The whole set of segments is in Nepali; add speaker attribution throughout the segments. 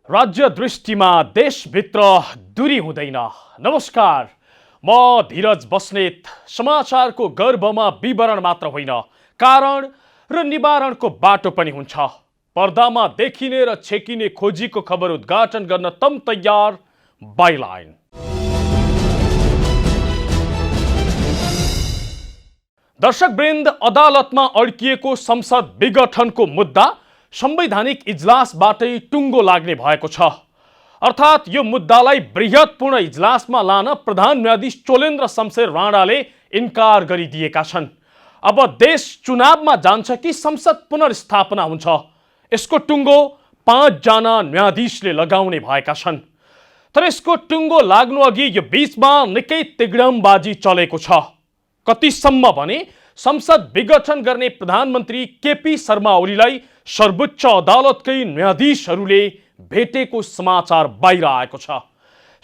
Speaker 1: राज्य दृष्टिमा देशभित्र दूरी हुँदैन। नमस्कार, म धीरज बस्नेत। समाचारको गर्भमा विवरण मात्र होइन, कारण र निवारणको बाटो पनि हुन्छ। पर्दामा देखिने र छेकिने खोजीको खबर उद्घाटन गर्न तम तयार बाइलाइन। दर्शकवृन्द, अदालतमा अड्किएको संसद विघटनको मुद्दा संवैधानिक इजलासबाटै टुङ्गो लाग्ने भएको छ। अर्थात् यो मुद्दालाई बृहत्पूर्ण इजलासमा लान प्रधान न्यायाधीश चोलेन्द्र शमशेर राणाले इन्कार गरिदिएका छन्। अब देश चुनावमा जान्छ कि संसद पुनर्स्थापना हुन्छ, यसको टुङ्गो 5 जना न्यायाधीशले लगाउने भएका छन्। तर यसको टुङ्गो लाग्नु अघि यो बीचमा निकै तिग्डमबाजी चलेको छ। कतिसम्म भने संसद विघटन गर्ने प्रधानमन्त्री केपी शर्मा ओलीलाई सर्वोच्च अदालतकै न्यायाधीशहरूले भेटेको समाचार बाहिर आएको छ।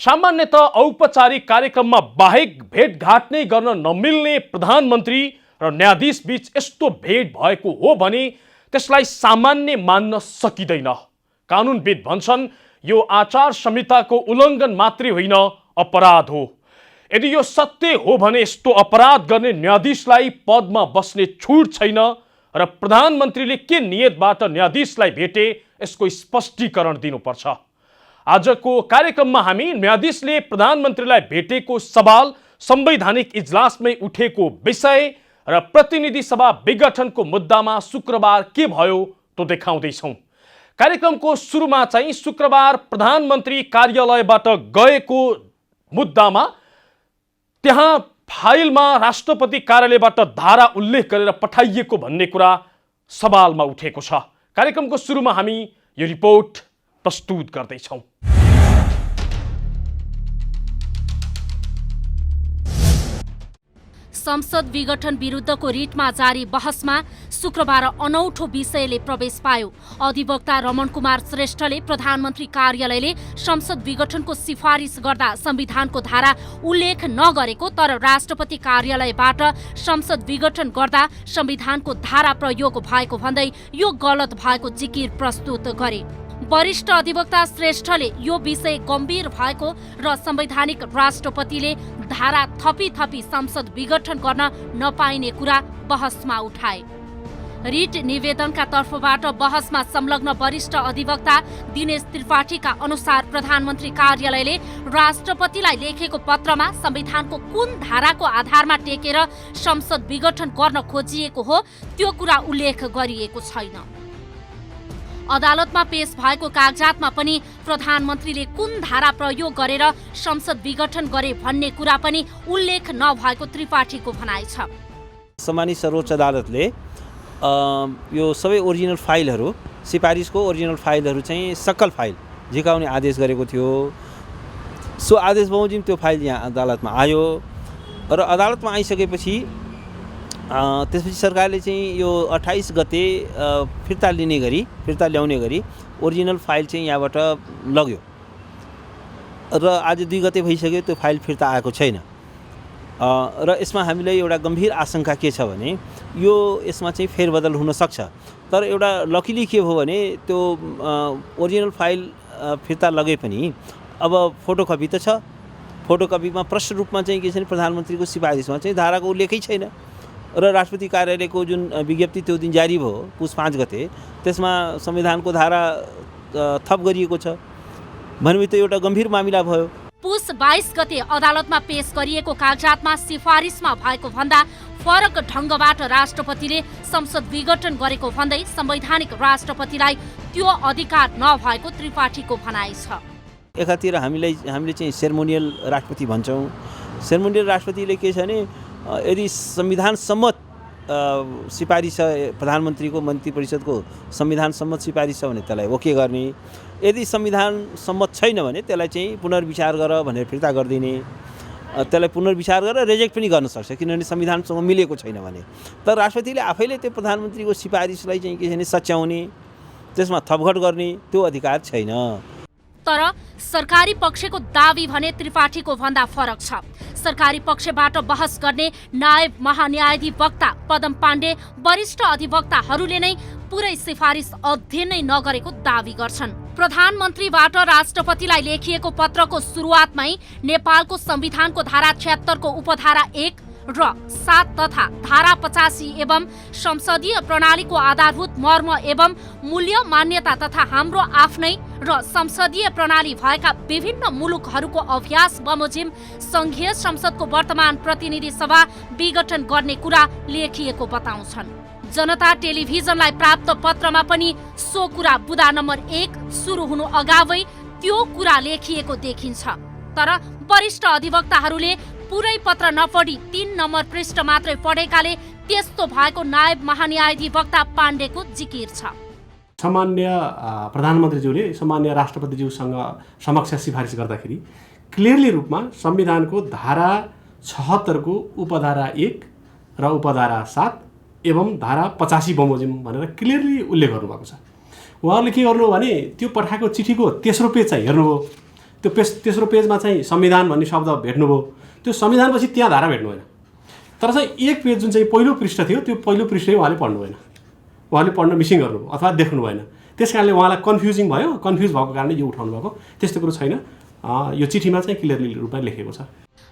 Speaker 1: सामान्यतः औपचारिक कार्यक्रममा बाहेक भेटघाट नै गर्न नमिल्ने प्रधानमन्त्री र न्यायाधीश बीच यस्तो भेट भएको हो भने त्यसलाई सामान्य मान्न सकिँदैन। कानुनविद भन्छन् यो आचार संहिताको उल्लङ्घन मात्रै होइन, अपराध हो। यदि यो सत्य हो भने यस्तो अपराध गर्ने न्यायाधीशलाई पदमा बस्ने छुट छैन र प्रधानमन्त्रीले के नियतबाट न्यायाधीशलाई भेटे यसको स्पष्टीकरण दिनुपर्छ। आजको कार्यक्रममा हामी न्यायाधीशले प्रधानमन्त्रीलाई भेटेको सवाल, संवैधानिक इजलासमै उठेको विषय र प्रतिनिधि सभा विघटनको मुद्दामा शुक्रबार के भयो त्यो देखाउँदैछौँ। कार्यक्रमको सुरुमा चाहिँ शुक्रबार प्रधानमन्त्री कार्यालयबाट गएको मुद्दामा त्यहाँ फाइलमा राष्ट्रपति कार्यालयबाट धारा उल्लेख गरेर पठाइएको भन्ने कुरा सवालमा उठेको छ। कार्यक्रमको सुरुमा हामी यो रिपोर्ट प्रस्तुत गर्दैछौँ।
Speaker 2: संसद विघटन विरुद्धको रिटमा जारी बहसमा शुक्रबार अनौठो विषयले प्रवेश पायो। अधिवक्ता रमण कुमार श्रेष्ठले प्रधानमन्त्री कार्यालयले संसद विघटनको सिफारिस गर्दा संविधानको धारा उल्लेख नगरेको तर राष्ट्रपति कार्यालयबाट संसद विघटन गर्दा संविधानको धारा प्रयोग भएको भन्दै यो गलत भएको जिकिर प्रस्तुत गरे। वरिष्ठ अधिवक्ता श्रेष्ठले यो विषय गम्भीर भएको र संवैधानिक राष्ट्रपतिले धारा थपी संसद विघटन गर्न नपाइने कुरा बहसमा उठाए। रिट निवेदनका तर्फबाट बहसमा संलग्न वरिष्ठ अधिवक्ता दिनेश त्रिपाठीका अनुसार प्रधानमन्त्री कार्यालयले राष्ट्रपतिलाई लेखेको पत्रमा संविधानको कुन धाराको आधारमा टेकेर संसद विघटन गर्न खोजिएको हो त्यो कुरा उल्लेख गरिएको छैन। अदालतमा पेश भएको कागजातमा पनि प्रधानमन्त्रीले कुन धारा प्रयोग गरेर संसद विघटन गरे भन्ने कुरा पनि उल्लेख नभएको त्रिपाठीको भनाइ छ।
Speaker 3: सम्मानित सर्वोच्च अदालतले यो सबै ओरिजिनल फाइलहरू, सिफारिसको ओरिजिनल फाइलहरू चाहिँ सकल फाइल झिकाउने आदेश गरेको थियो। सो आदेश बमोजिम त्यो फाइल यहाँ अदालतमा आयो र अदालतमा आइसकेपछि त्यसपछि सरकारले चाहिँ यो 28 गते फिर्ता ल्याउने गरी ओरिजिनल फाइल चाहिँ यहाँबाट लग्यो र आज 2 गते भइसक्यो त्यो फाइल फिर्ता आएको छैन। र यसमा हामीलाई एउटा गम्भीर आशंका के छ भने यो यसमा चाहिँ फेरबदल हुन सक्छ। तर एउटा लकिली के हो भने त्यो ओरिजिनल फाइल फिर्ता लगे पनि अब फोटोकपी त छ। फोटोकपीमा प्रष्ट रूपमा चाहिँ के छ भने प्रधानमन्त्रीको सिफारिसमा चाहिँ धाराको उल्लेखै छैन र राष्ट्रपति कार्यालयको जुन विज्ञप्ति त्यो दिन जारी भयो पुस 5 गते त्यसमा संविधानको धारा थप गरिएको छ भनेपछि त एउटा गम्भीर मामिला भयो।
Speaker 2: पुस 22 गते अदालतमा पेश गरिएको कागजातमा सिफारिसमा भएको भन्दा फरक ढङ्गबाट राष्ट्रपतिले संसद विघटन गरेको भन्दै संवैधानिक राष्ट्रपतिलाई त्यो अधिकार नभएको त्रिपाठीको भनाइ छ।
Speaker 3: एकातिर हामीले चाहिँ सेरेमोनियल राष्ट्रपति भन्छौँ। सेरेमोनियल राष्ट्रपतिले के छ भने यदि संविधान सम्मत सिफारिस प्रधानमन्त्रीको मन्त्री परिषदको संविधान सम्मत सिफारिस छ भने त्यसलाई ओके गर्ने, यदि संविधान सम्मत छैन भने त्यसलाई चाहिँ पुनर्विचार गर भनेर फिर्ता गरिदिने, त्यसलाई पुनर्विचार गरेर रिजेक्ट पनि गर्न सक्छ किनभने संविधानसँग मिलेको छैन भने। तर राष्ट्रपतिले आफैले त्यो प्रधानमन्त्रीको सिफारिसलाई चाहिँ के छ भने सच्याउने, त्यसमा थपघट गर्ने त्यो अधिकार छैन।
Speaker 2: तर सरकारी पक्षको दावी भने त्रिपाठीको भन्दा फरक छ। सरकारी पक्षबाट बहस गर्ने नायब महान्यायाधिवक्ता पदम पाण्डे वरिष्ठ अधिवक्ताहरूले नै पुरै सिफारिस अध्ययन नै नगरेको दावी गर्छन्। प्रधानमन्त्रीबाट राष्ट्रपतिलाई लेखिएको पत्रको सुरुवातमै नेपालको संविधानको धारा 76 को उपधारा 1 र 7 तथा धारा 85 एवं संसदीय प्रणालीको आधारभूत मर्म एवं मूल्य मान्यता तथा हाम्रो आफ्नै र संसदीय प्रणाली भएका विभिन्न मुलुकहरूको अभ्यास बमोजिम संघीय संसदको वर्तमान प्रतिनिधि सभा विघटन गर्ने कुरा लेखिएको बताउँछन्। जनता टेलिभिजनलाई प्राप्त पत्रमा पनि सो कुरा बुँदा नम्बर 1 सुरु हुनु अगावै त्यो कुरा लेखिएको देखिन्छ। तर वरिष्ठ अधिवक्ताहरूले पुरै पत्र नपढी 3 नम्बर पृष्ठ मात्रै पढेकाले त्यस्तो भएको नायब महान्यायाधिवक्ता पाण्डेको जिकिर छ।
Speaker 4: सामान्य प्रधानमन्त्रीज्यूले सामान्य राष्ट्रपतिज्यूसँग समक्ष सिफारिस गर्दाखेरि क्लियरली रूपमा संविधानको धारा 76 को उपधारा 1 र उपधारा 7 एवं धारा 85 बमोजिम भनेर क्लियरली उल्लेख गर्नुभएको छ। उहाँहरूले के गर्नु भने त्यो पठाएको चिठीको तेस्रो पेज चाहिँ हेर्नुभयो। त्यो तेस्रो पेजमा चाहिँ संविधान भन्ने शब्द भेट्नुभयो। त्यो संविधानपछि त्यहाँ धारा भेट्नु भएन। तर चाहिँ एक पेज जुन चाहिँ पहिलो पृष्ठ थियो त्यो पहिलो पृष्ठै उहाँले पढ्नु भएन। उहाँले पढ्न मिसिङ गर्नुभयो अथवा देख्नु भएन। त्यस कारणले उहाँलाई कन्फ्युजिङ भयो। कन्फ्युज भएको कारणले यो उठाउनु भएको। त्यस्तो कुरो छैन। यो चिठीमा चाहिँ क्लियरली रूपमा लेखेको छ।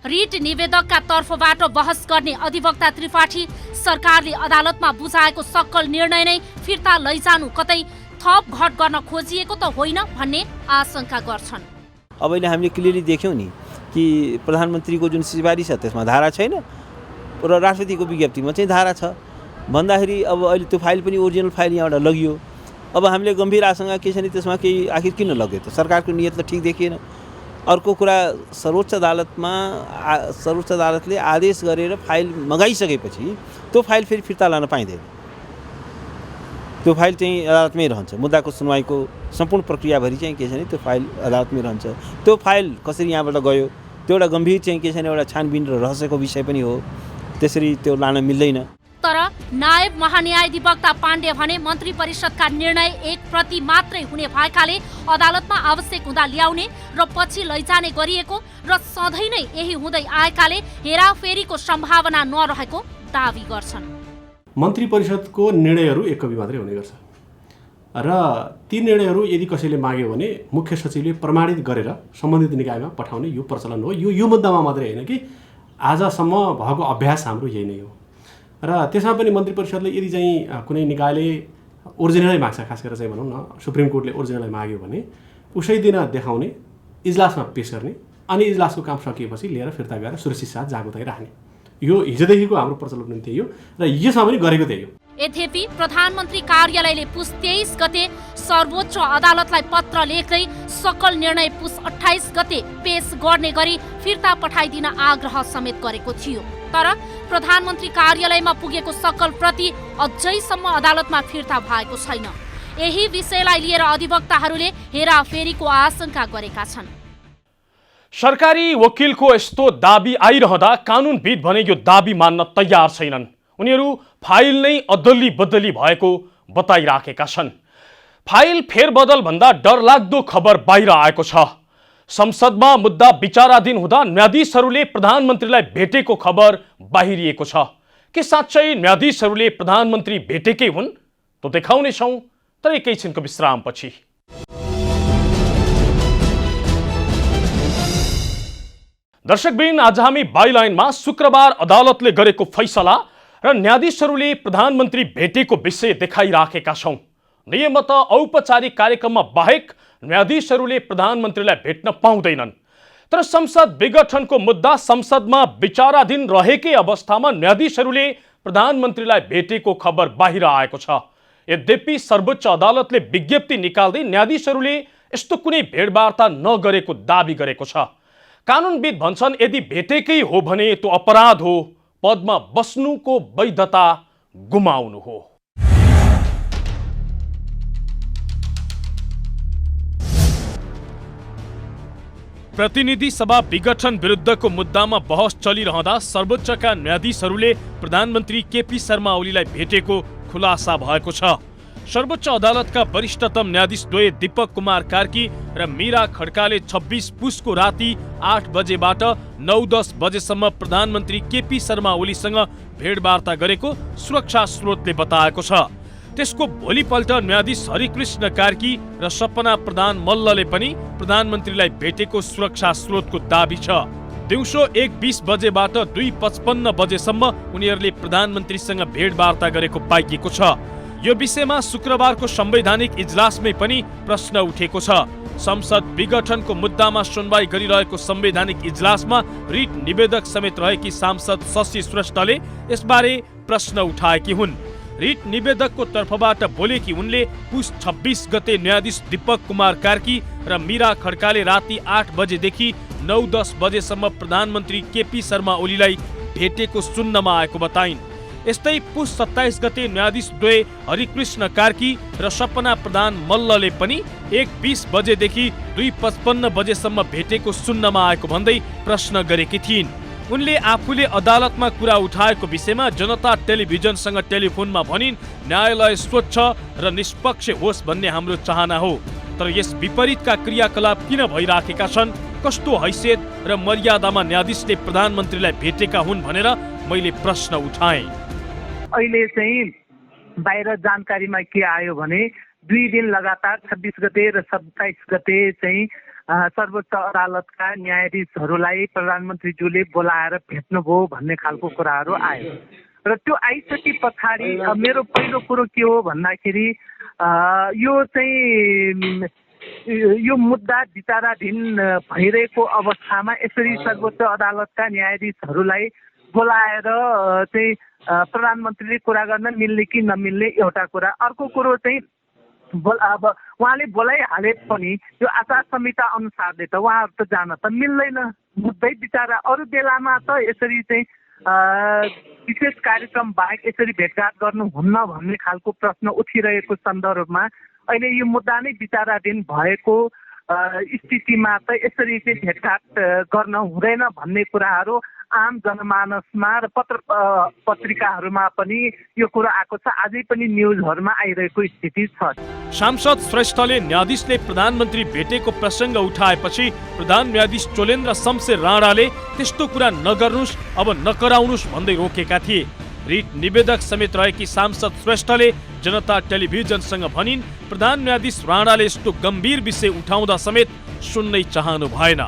Speaker 2: रिट निवेदकका तर्फबाट बहस गर्ने अधिवक्ता त्रिपाठी सरकारले अदालतमा बुझाएको सक्कल निर्णय नै फिर्ता लैजानु कतै थप घट गर्न खोजिएको त होइन भन्ने आशंका गर्छन्।
Speaker 3: अब अहिले हामीले क्लियरली देख्यौँ नि कि प्रधानमन्त्रीको जुन सिफारिस छ त्यसमा धारा छैन र राष्ट्रपतिको विज्ञप्तिमा चाहिँ धारा छ भन्दाखेरि अब अहिले त्यो फाइल पनि ओरिजिनल फाइल यहाँबाट लगियो। अब हामीले गम्भीर आशंका के छ नि त्यसमा केही आखिर किन लग्यो त? सरकारको नियत त ठिक देखिएन। अर्को कुरा सर्वोच्च अदालतले आदेश गरेर फाइल मगाइसकेपछि त्यो फाइल फेरि फिर्ता लान पाइँदैन। त्यो फाइल चाहिँ अदालतमै रहन्छ। मुद्दाको सुनवाईको सम्पूर्ण प्रक्रियाभरि चाहिँ के छ भने त्यो फाइल अदालतमै रहन्छ। त्यो फाइल कसरी यहाँबाट गयो त्यो एउटा गम्भीर चाहिँ के छ भने एउटा छानबिन र रहस्यको विषय पनि हो। त्यसरी त्यो लान मिल्दैन।
Speaker 2: तर नायब महान्यायाधिवक्ता पाण्डे भने मन्त्री परिषदका निर्णय एक प्रति मात्रै हुने भएकाले अदालतमा आवश्यक हुँदा ल्याउने र पछि लैजाने गरिएको र सधैँ नै यही हुँदै आएकाले हेराफेरीको सम्भावना नरहेको दावी गर्छन्।
Speaker 4: मन्त्री परिषदको निर्णयहरू एक कपी मात्रै हुने गर्छ र ती निर्णयहरू यदि कसैले माग्यो भने मुख्य सचिवले प्रमाणित गरेर सम्बन्धित निकायमा पठाउने यो प्रचलन हो। यो मुद्दामा मात्रै होइन कि आजसम्म भएको अभ्यास हाम्रो यही नै हो। र त्यसमा पनि मन्त्री परिषदले यदि चाहिँ कुनै निकायले ओरिजिनलै माग्छ, खास गरेर चाहिँ भनौँ न सुप्रिम कोर्टले ओरिजिनलै माग्यो भने उसै दिन देखाउने, इजलासमा पेश गर्ने अनि इजलासको काम सकिएपछि लिएर फिर्ता गएर सुरक्षित साथ जागो तै राख्ने। यो हिजोदेखिको हाम्रो प्रचलन पनि त्यही हो र यसमा पनि गरेको त्यही हो।
Speaker 2: यद्यपि प्रधानमन्त्री कार्यालयले पुस 23 गते सर्वोच्च अदालतलाई पत्र लेख्दै सकल निर्णय पुस 28 गते पेश गर्ने गरी फिर्ता पठाइदिन आग्रह समेत गरेको थियो। तर प्रधानमन्त्री कार्यालयमा पुगेको सकल प्रति अझैसम्म अदालतमा फिर्ता भएको छैन। यही विषयलाई लिएर अधिवक्ताहरूले हेराफेरीको आशंका गरेका छन्।
Speaker 1: सरकारी वकिलको यस्तो दाबी आइरहँदा कानुनविद भने यो दाबी मान्न तयार छैनन्। उनीहरू फाइल नै अदली बदली भएको बताइराखेका छन्। फाइल फेरबदल भन्दा डरलाग्दो खबर बाहिर आएको छ। संसदमा मुद्दा विचाराधीन हुँदा न्यायाधीशहरूले प्रधानमन्त्रीलाई भेटेको खबर बाहिरिएको छ। के साँच्चै न्यायाधीशहरूले प्रधानमन्त्री भेटेकै हुन्? त देखाउनेछौँ, तर एकैछिनको विश्रामपछि। दर्शकवृन्द, आज हामी बाइलाइनमा शुक्रबार अदालतले गरेको फैसला र न्यायाधीशहरूले प्रधानमन्त्री भेटेको विषय देखाइराखेका छौँ। नियमतः औपचारिक कार्यक्रममा बाहेक न्यायाधीशहरूले प्रधानमन्त्रीलाई भेट्न पाउँदैनन्। तर संसद विघटनको मुद्दा संसदमा विचाराधीन रहेकै अवस्थामा न्यायाधीशहरूले प्रधानमन्त्रीलाई भेटेको खबर बाहिर आएको छ। यद्यपि सर्वोच्च अदालतले विज्ञप्ति निकाल्दै न्यायाधीशहरूले यस्तो कुनै भेटवार्ता नगरेको दावी गरेको छ। कानुनविद भन्छन् यदि भेटेकै हो भने त्यो अपराध हो, पदमा बस्नुको वैधता गुमाउनु हो। प्रतिनिधि सभा विघटन विरुद्धको मुद्दामा बहस चलिरहँदा सर्वोच्चका न्यायाधीशहरूले प्रधानमन्त्री केपी शर्मा ओलीलाई भेटेको खुलासा भएको छ। सर्वोच्च अदालतका वरिष्ठतम न्यायाधीशद्वय दीपक कुमार कार्की र मीरा खड्काले 26 पुसको राति 8 बजेबाट 9-10 बजेसम्म प्रधानमन्त्री केपी शर्मा ओलीसँग भेटवार्ता गरेको सुरक्षा स्रोतले बताएको छ। त्यसको भोलिपल्ट न्यायाधीश हरिकृष्ण कार्की र सपना प्रधान मल्लले पनि प्रधानमन्त्रीलाई भेटेको सुरक्षा स्रोतको दाबी छ। दिउँसो 1:20 बजेबाट 2:55 बजेसम्म उनीहरूले प्रधानमन्त्रीसँग भेटवार्ता गरेको पाइएको छ। यो विषयमा शुक्रबारको संवैधानिक इजलासमै पनि प्रश्न उठेको छ। संसद विघटनको मुद्दामा सुनवाई गरिरहेको संवैधानिक इजलासमा रिट निवेदक समेत रहेकी सांसद शशि श्रेष्ठले यसबारे प्रश्न उठाएकी हुन्। रिट निवेदकको तर्फबाट बोलेकी उनले पुस 26 गते न्यायाधीश दीपक कुमार कार्की र मीरा खड्काले राति 8 बजेदेखि 9:10 बजेसम्म प्रधानमन्त्री केपी शर्मा ओलीलाई भेटेको सुन्नमा आएको बताइन्। यस्तै पुस 27 गते न्यायाधीश द्वय हरिकृष्ण कार्की र सपना प्रधान मल्लले पनि 1:20 बजेदेखि 2:55 बजेसम्म भेटेको सुन्नमा आएको भन्दै प्रश्न गरेकी थिइन्। उनले आफूले अदालतमा कुरा उठाएको विषयमा जनता टेलिभिजनसँग टेलिफोनमा भनिन्, न्यायालय स्वच्छ र निष्पक्ष होस् भन्ने हाम्रो चाहना हो। तर यस विपरीतका क्रियाकलाप किन भइराखेका छन्, कस्तो हैसियत र मर्यादामा न्यायाधीशले प्रधानमन्त्रीलाई भेटेका हुन् भनेर मैले प्रश्न उठाएँ।
Speaker 5: अहिले चाहिँ बाहिर जानकारीमा के आयो भने 2 दिन लगातार 26 गते र 27 गते चाहिँ सर्वोच्च अदालतका न्यायाधीशहरूलाई प्रधानमन्त्रीज्यूले बोलाएर भेट्नुभयो भन्ने खालको कुराहरू आयो। र त्यो आइसके पछाडि मेरो पहिलो कुरो के हो भन्दाखेरि यो चाहिँ यो मुद्दा विचाराधीन भइरहेको अवस्थामा यसरी सर्वोच्च अदालतका न्यायाधीशहरूलाई बोलाएर चाहिँ प्रधानमन्त्रीले कुरा गर्न मिल्ने कि नमिल्ने एउटा कुरा। अर्को कुरो चाहिँ अब उहाँले बोलाइहाले पनि यो आचार संहिता अनुसारले त उहाँहरू त जान त मिल्दैन। मुद्दै बिचरा अरू बेलामा त यसरी चाहिँ विशेष कार्यक्रम बाहेक यसरी भेटघाट गर्नुहुन्न भन्ने खालको प्रश्न उठिरहेको सन्दर्भमा अहिले यो मुद्दा नै विचाराधीन भएको स्थितिमा त यसरी चाहिँ भेटघाट गर्न हुँदैन भन्ने कुराहरू आम जनमानसमा र पत्रिकाहरूमा पनि यो कुरा आएको छ। अझै पनि न्युजहरूमा आइरहेको स्थिति छ।
Speaker 1: सांसद श्रेष्ठले न्यायाधीशले प्रधानमन्त्री भेटेको प्रसङ्ग उठाएपछि प्रधान न्यायाधीश चोलेन्द्र शमशेर राणाले त्यस्तो कुरा नगर्नुस्, अब नकराउनुस् भन्दै रोकेका थिए। रिट निवेदक समेत रहेकी सांसद श्रेष्ठले जनता टेलिभिजनसँग भनिन्, प्रधान न्यायाधीश राणाले यस्तो गम्भीर विषय उठाउँदा समेत सुन्नै चाहनु भएन।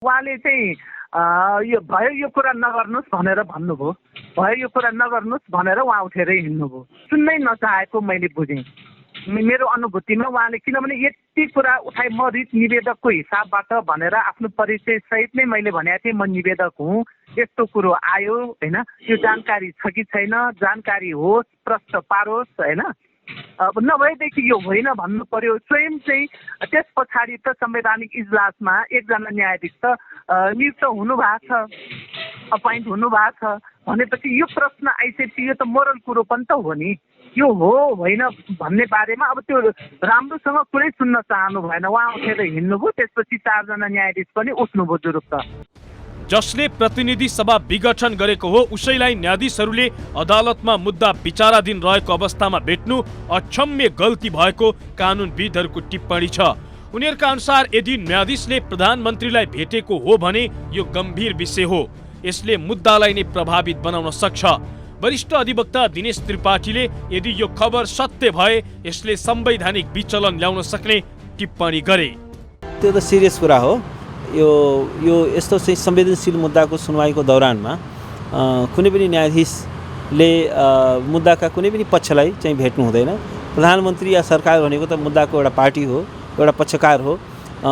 Speaker 5: उहाँले चाहिँ यो भयो यो कुरा नगर्नुहोस् भनेर भन्नुभयो, भयो यो कुरा नगर्नुहोस् भनेर उहाँ उठेर हिँड्नुभयो। सुन्नै नचाहेको मैले बुझेँ मेरो अनुभूतिमा उहाँले, किनभने यति कुरा उठाए म रिट निवेदकको हिसाबबाट भनेर आफ्नो परिचय सहित नै मैले भनेको थिएँ म निवेदक हुँ, यस्तो कुरो आयो होइन, यो जानकारी छ कि छैन, जानकारी होस् प्रश्न पारोस् होइन, अब नभएदेखि यो होइन भन्नु पर्यो। स्वयं चाहिँ त्यस पछाडि त संवैधानिक इजलासमा एकजना न्यायाधीश त नियुक्त हुनुभएको छ, अपोइन्ट हुनुभएको छ भनेपछि यो प्रश्न आइसकेपछि यो त मोरल कुरो पनि त हो नि, यो हो होइन भन्ने बारेमा अब त्यो राम्रोसँग कुरै सुन्न चाहनु भएन, उहाँ उठेर हिँड्नुभयो। त्यसपछि 4 जना न्यायाधीश पनि उठ्नुभयो जुरुक्क।
Speaker 1: जसले प्रतिनिधि सभा विघटन गरेको हो उसैलाई न्यायाधीशहरूले अदालतमा मुद्दा विचाराधीन रहेको अवस्थामा भेट्नु अक्षम्य गल्ती भएको कानुनविदहरूको टिप्पणी छ। उनीहरूका अनुसार यदि न्यायाधीशले प्रधानमन्त्रीलाई भेटेको हो भने यो गम्भीर विषय हो, यसले मुद्दालाई नै प्रभावित बनाउन सक्छ। वरिष्ठ अधिवक्ता दिनेश त्रिपाठीले यदि यो खबर सत्य भए यसले संवैधानिक विचलन ल्याउन सक्ने टिप्पणी गरे।
Speaker 3: त्यो त सिरियस कुरा हो। यो यस्तो चाहिँ संवेदनशील मुद्दाको सुनवाईको दौरानमा कुनै पनि न्यायाधीशले मुद्दाका कुनै पनि पक्षलाई चाहिँ भेट्नु हुँदैन। प्रधानमन्त्री या सरकार भनेको त मुद्दाको एउटा पार्टी हो, एउटा पक्षकार हो,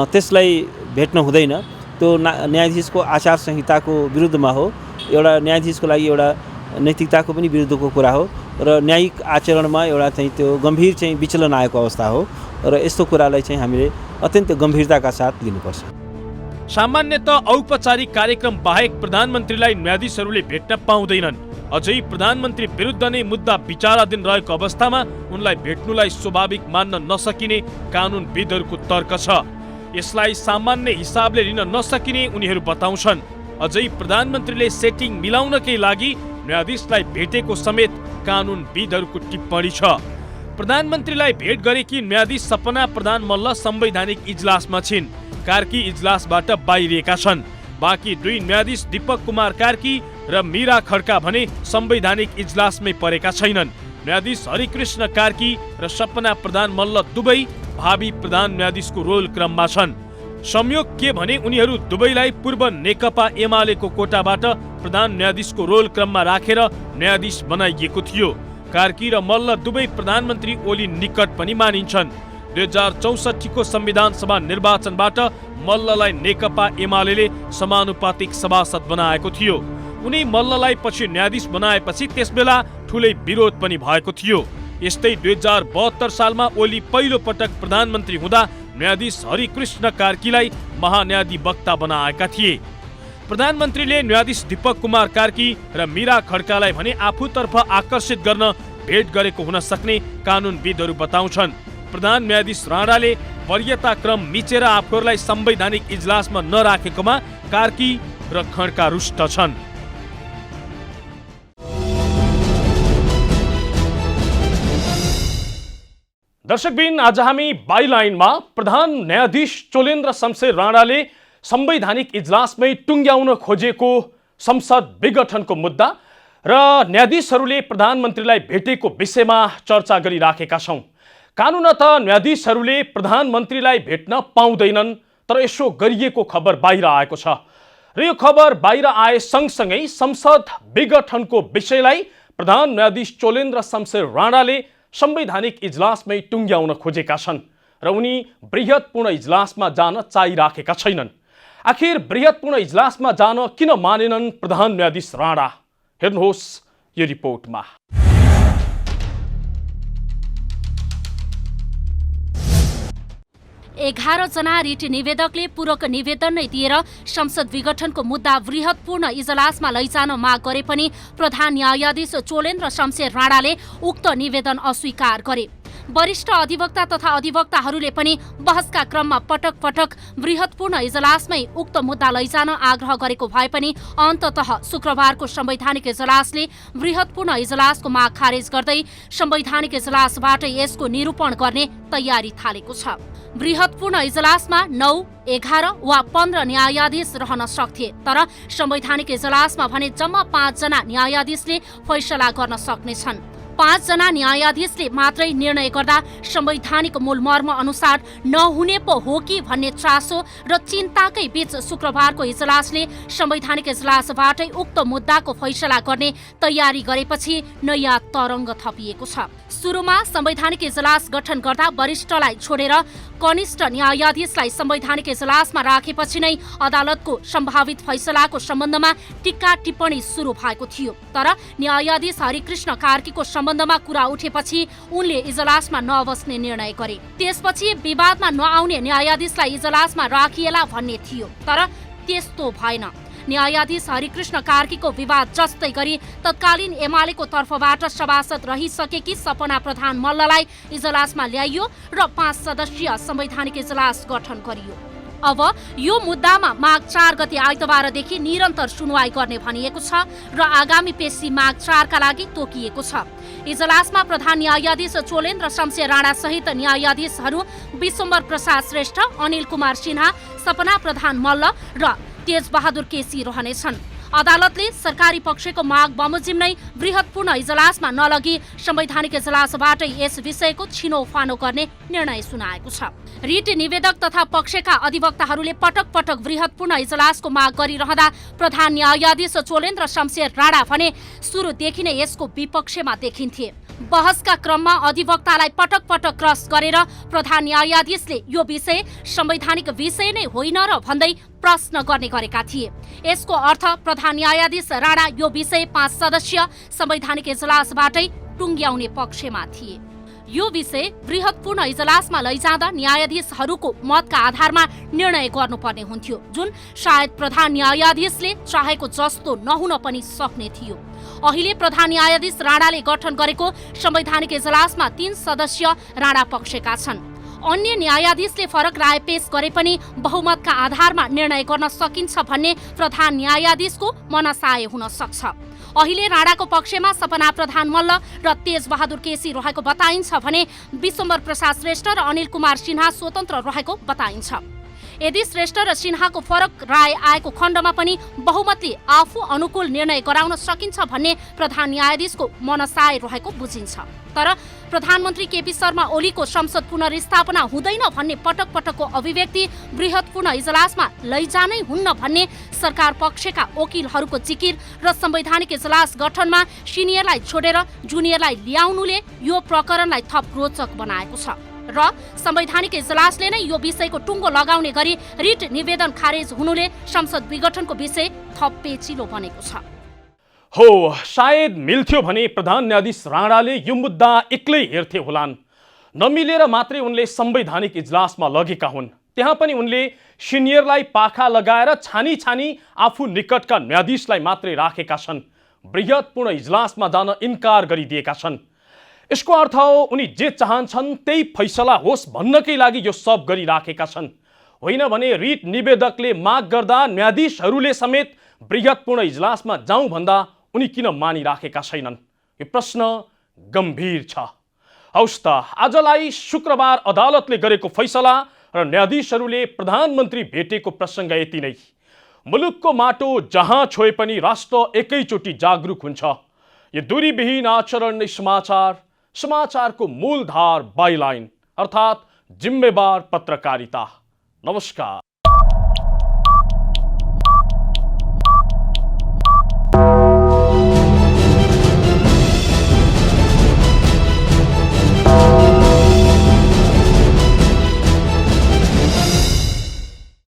Speaker 3: त्यसलाई भेट्न हुँदैन। त्यो न्यायाधीशको आचार संहिताको विरुद्धमा हो, एउटा न्यायाधीशको लागि एउटा नैतिकताको पनि विरुद्धको कुरा हो र न्यायिक आचरणमा एउटा चाहिँ त्यो गम्भीर चाहिँ विचलन आएको अवस्था हो र यस्तो कुरालाई चाहिँ हामीले अत्यन्त गम्भीरताका साथ लिनुपर्छ।
Speaker 1: सामान्यतः औपचारिक कार्यक्रम बाहेक प्रधानमन्त्रीलाई न्यायाधीशहरूले भेट्न पाउँदैनन्। अझै प्रधानमन्त्री विरुद्ध नै मुद्दा विचाराधीन रहेको अवस्थामा उनलाई भेट्नुलाई स्वाभाविक मान्न नसकिने कानुनविदहरूको तर्क छ। यसलाई सामान्य हिसाबले लिन नसकिने उनीहरू बताउँछन्। अझै प्रधानमन्त्रीले सेटिङ मिलाउनकै लागि न्यायाधीशलाई भेटेको समेत कानुनविदहरूको टिप्पणी छ। प्रधानमन्त्रीलाई भेट गरेकी न्यायाधीश सपना प्रधान मल्ल संवैधानिक इजलासमा छिन्, कार्की इजलासबाट बाहिरिएका छन्। बाँकी 2 न्यायाधीश दीपक कुमार कार्की र मीरा खड्का भने संवैधानिक इजलासमै परेका छैनन्। न्यायाधीश हरिकृष्ण कार्की र सपना प्रधान मल्ल दुवै भावी प्रधान न्यायाधीशको रोल क्रममा छन्। संयोग के भने उनीहरू दुवैलाई पूर्व नेकपा एमालेको कोटाबाट प्रधान न्यायाधीशको रोल क्रममा राखेर न्यायाधीश बनाइएको थियो। कार्की र मल्ल दुवै प्रधानमन्त्री ओली निकट पनि मानिन्छन्। 2064 को संविधान सभा निर्वाचनबाट मल्ललाई नेकपा एमालेले समानुपातिक सभासद बनाएको थियो। उनी मल्ललाई पछि न्यायाधीश बनाएपछि त्यसबेला ठुलै विरोध पनि भएको थियो। यस्तै 2072 सालमा ओली पहिलो पटक प्रधानमन्त्री हुँदा न्यायाधीश हरिकृष्ण कार्कीलाई महान्यायाधिवक्ता बनाएका थिए। प्रधानमन्त्रीले न्यायाधीश दीपक कुमार कार्की र मीरा खड्कालाई भने आफूतर्फ आकर्षित गर्न भेट गरेको हुन सक्ने कानुनविदहरू बताउँछन्। प्रधान न्यायाधीश राणाले वरीयता क्रम मिचेर आफूहरूलाई संवैधानिक इजलासमा नराखेकोमा कार्की र खड्का रुष्ट छन्। दर्शकबिन, आज हामी बाइलाइनमा प्रधान न्यायाधीश चोलेन्द्र शमशेर राणाले संवैधानिक इजलासमै टुङ्ग्याउन खोजेको संसद विघटनको मुद्दा र न्यायाधीशहरूले प्रधानमन्त्रीलाई भेटेको विषयमा चर्चा गरिराखेका छौँ। कानुनत न्यायाधीशहरूले प्रधानमन्त्रीलाई भेट्न पाउँदैनन्, तर यसो गरिएको खबर बाहिर आएको छ र यो खबर बाहिर आए सँगसँगै संसद विघटनको विषयलाई प्रधान न्यायाधीश चोलेन्द्र शमशेर राणाले संवैधानिक इजलासमै टुङ्ग्याउन खोजेका छन् र उनी बृहत्पूर्ण इजलासमा जान चाहिराखेका छैनन्। आखिर बृहत्पूर्ण इजलासमा जान किन मानेनन् प्रधान न्यायाधीश राणा? हेर्नुहोस् यो रिपोर्टमा।
Speaker 2: 11 जना रिट निवेदकले पूरक निवेदन नै दिएर संसद विघटनको मुद्दा बृहत्पूर्ण इजलासमा लैजान माग गरे पनि प्रधान न्यायाधीश चोलेन्द्र शमशेर राणाले उक्त निवेदन अस्वीकार गरे। वरिष्ठ अधिवक्ता तथा अधिवक्ताहरूले पनि बहसका क्रममा पटक पटक बृहत्पूर्ण इजलासमै उक्त मुद्दा लैजान आग्रह गरेको भए पनि अन्ततः शुक्रबारको संवैधानिक इजलासले बृहत्पूर्ण इजलासको माग खारेज गर्दै संवैधानिक इजलासबाट यसको निरूपण गर्ने तयारी थालेको छ। बृहत्पूर्ण इजलासमा 9, 11 वा 15 न्यायाधीश रहन सक्थे, तर संवैधानिक इजलासमा भने जम्मा 5 जना न्यायाधीशले फैसला गर्न सक्नेछन्। 5 जना न्यायाधीशले मात्रै निर्णय गर्दा संवैधानिक मूलमर्म अनुसार नहुने पो हो कि भन्ने चासो र चिन्ताकै बीच शुक्रबारको इजलासले संवैधानिक इजलासबाटै उक्त मुद्दाको फैसला गर्ने तयारी गरेपछि नयाँ तरङ्ग थपिएको छ। सुरुमा संवैधानिक इजलास गठन गर्दा वरिष्ठलाई छोडेर कनिष्ठ न्यायाधीशलाई संवैधानिक इजलासमा राखेपछि नै अदालतको सम्भावित फैसलाको सम्बन्धमा टिक्का टिप्पणी सुरु भएको थियो। तर न्यायाधीश हरिकृष्ण कार्कीको सम्बन्धमा कुरा उठेपछि उनले इजलासमा नबस्ने निर्णय गरे। त्यसपछि विवादमा नआउने न्यायाधीशलाई इजलासमा राखिएला भन्ने थियो, तर त्यस्तो भएन। न्यायाधीश हरिकृष्ण कार्कीको विवाद जस्तै गरी तत्कालीन एमालेको तर्फबाट सभासद रहिसकेकी सपना प्रधान मल्ललाई इजलासमा ल्याइयो र 5 सदस्यीय संवैधानिक इजलास गठन गरियो। अब यो मुद्दामा माघ 4 गते आइतबारदेखि निरन्तर सुनवाई गर्ने भनिएको छ र आगामी पेशी माघ 4 का लागि तोकिएको छ। इजलासमा प्रधान न्यायाधीश चोलेन्द्र शमशेर राणा सहित न्यायाधीशहरू विश्वम्भर प्रसाद श्रेष्ठ, अनिल कुमार सिन्हा, सपना प्रधान मल्ल र तेजबहादुर केसी रहनेछन्। अदालतले सरकारी पक्षको माग बमोजिम नै बृहत्पूर्ण इजलासमा नलगी संवैधानिक इजलासबाटै यस विषयको छिनोफानो गर्ने निर्णय सुनाएको छ। रिट निवेदक तथा पक्षका अधिवक्ताहरूले पटक पटक बृहत्पूर्ण इजलासको माग गरिरहँदा प्रधान न्यायाधीश चोलेन्द्र शमशेर राणा भने सुरुदेखि नै यसको विपक्षमा देखिन्थे। बहसका क्रममा अधिवक्तालाई पटक पटक क्रस गरेर प्रधान न्यायाधीशले यो विषय संवैधानिक विषय नै होइन र भन्दै प्रश्न गर्ने गरेका थिए। यसको अर्थ प्रधान न्यायाधीश राणा यो विषय 5 सदस्यीय संवैधानिक इजलासबाटै टुङ्ग्याउने पक्षमा थिए। यो विषय बृहत्पूर्ण इजलासमा लैजाँदा न्यायाधीशहरूको मतका आधारमा निर्णय गर्नुपर्ने हुन्थ्यो, जुन सायद प्रधान न्यायाधीशले चाहेको जस्तो नहुन पनि सक्ने थियो। अहिले प्रधान न्यायाधीश राणाले गठन गरेको संवैधानिक इजलासमा 3 सदस्य राणा पक्षका छन्। अन्य न्यायाधीशले फरक राय पेश गरे पनि बहुमतका आधारमा निर्णय गर्न सकिन्छ भन्ने प्रधान न्यायाधीशको मनसाय हुन सक्छ। अहिले राणाको पक्षमा सपना प्रधान मल्ल र तेजबहादुर केसी रहेको बताइन्छ भने विश्वम्भर प्रसाद श्रेष्ठ र अनिल कुमार सिन्हा स्वतन्त्र रहेको बताइन्छ। यदि श्रेष्ठ र सिन्हाको फरक राय आएको खण्डमा पनि बहुमतले आफू अनुकूल निर्णय गराउन सकिन्छ भन्ने प्रधान न्यायाधीशको मनसाय रहेको बुझिन्छ। तर प्रधानमन्त्री केपी शर्मा ओलीको संसद पुनर्स्थापना हुँदैन भन्ने पटक पटकको अभिव्यक्ति बृहत्पूर्ण इजलासमा लैजानै हुन्न भन्ने सरकार पक्षका वकिलहरूको जिकिर र संवैधानिक इजलास गठनमा सिनियरलाई छोडेर जुनियरलाई ल्याउनुले यो प्रकरणलाई थप रोचक बनाएको छ र संवैधानिक इजलासले नै यो विषयको टुङ्गो लगाउने गरी रिट निवेदन खारेज हुनुले संसद विघटनको विषय थप पेचिलो बनेको छ।
Speaker 1: हो, सायद मिल्थ्यो भने प्रधान न्यायाधीश राणाले यो मुद्दा एक्लै हेर्थे होलान्। नमिलेर मात्रै उनले संवैधानिक इजलासमा लगेका हुन्। त्यहाँ पनि उनले सिनियरलाई पाखा लगाएर छानी छानी आफू निकटका न्यायाधीशलाई मात्रै राखेका छन्। बृहत्पूर्ण इजलासमा जान इन्कार गरिदिएका छन्। यसको अर्थ हो उनी जे चाहन्छन् त्यही फैसला होस् भन्नकै लागि यो सब गरिराखेका छन्। होइन भने रिट निवेदकले माग गर्दा न्यायाधीशहरूले समेत बृहत्पूर्ण इजलासमा जाउँ भन्दा उनी किन मानिराखेका छैनन्? यो प्रश्न गम्भीर छ। हौस् त, आजलाई शुक्रबार अदालतले गरेको फैसला र न्यायाधीशहरूले प्रधानमन्त्री भेटेको प्रसङ्ग यति नै। मुलुकको माटो जहाँ छोए पनि राष्ट्र एकैचोटि जागरुक हुन्छ। यो दूरीविहीन आचरण नै समाचारको मूलधार बाइलाइन अर्थात् जिम्मेवार पत्रकारिता। नमस्कार।